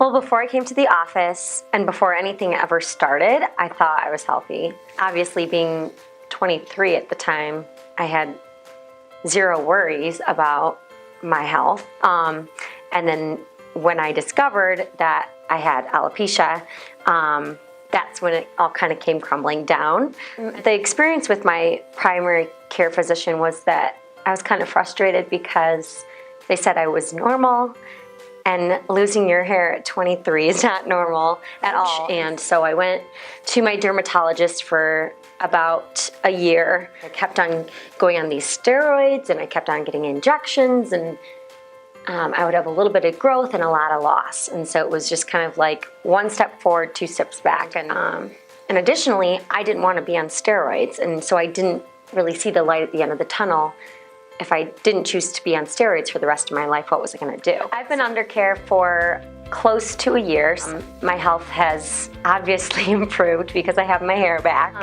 Well, before I came to the office and before anything ever started, I thought I was healthy. Obviously, being 23 at the time, I had zero worries about my health. And then when I discovered that I had alopecia, that's when it all kind of came crumbling down. The experience with my primary care physician was that I was kind of frustrated because they said I was normal, and losing your hair at 23 is not normal at all. And so I went to my dermatologist for about a year. I kept on going on these steroids, and I kept on getting injections, and I would have a little bit of growth and a lot of loss. And so it was just kind of like one step forward, two steps back. And additionally, I didn't want to be on steroids, and so I didn't really see the light at the end of the tunnel. If I didn't choose to be on steroids for the rest of my life, what was I going to do? I've been under care for close to a year. My health has obviously improved because I have my hair back.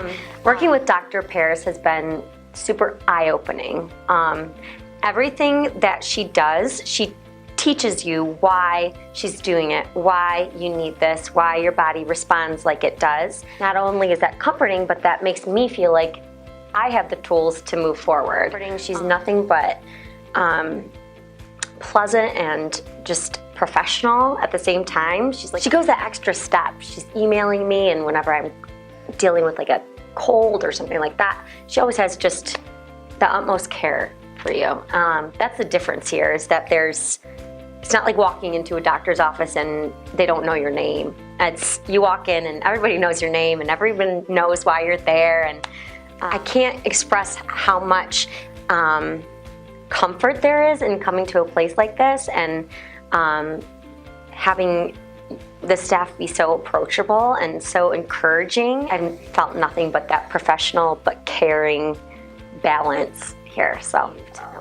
Working with Dr. Paris has been super eye-opening. Everything that she does, she teaches you why she's doing it, why you need this, why your body responds like it does. Not only is that comforting, but that makes me feel like I have the tools to move forward. She's nothing but pleasant and just professional at the same time. She goes that extra step. She's emailing me, and whenever I'm dealing with like a cold or something like that, she always has just the utmost care for you. That's the difference here, is that it's not like walking into a doctor's office and they don't know your name. You walk in and everybody knows your name and everyone knows why you're there, and I can't express how much comfort there is in coming to a place like this, and having the staff be so approachable and so encouraging. I've felt nothing but that professional but caring balance here. So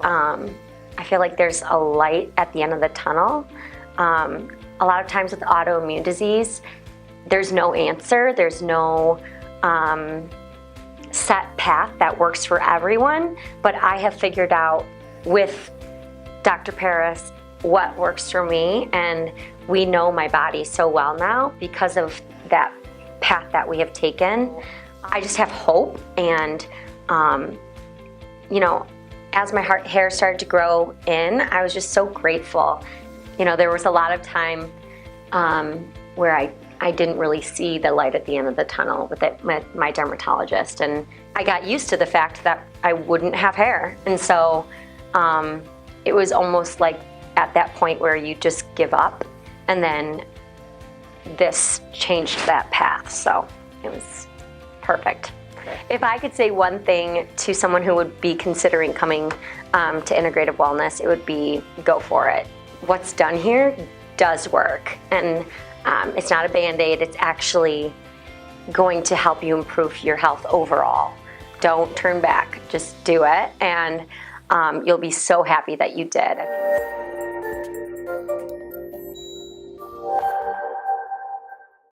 I feel like there's a light at the end of the tunnel. A lot of times with autoimmune disease, there's no answer. There's no set path that works for everyone, but I have figured out with Dr. Paris what works for me, and we know my body so well now because of that path that we have taken. I just have hope, and you know, as my hair started to grow in, I was just so grateful. You know, there was a lot of time where I didn't really see the light at the end of the tunnel with my dermatologist, and I got used to the fact that I wouldn't have hair, and so it was almost like at that point where you just give up, and then this changed that path, so it was perfect. If I could say one thing to someone who would be considering coming to integrative wellness, it would be go for it. What's done here does work, and it's not a Band-Aid. It's actually going to help you improve your health overall. Don't turn back. Just do it, and you'll be so happy that you did.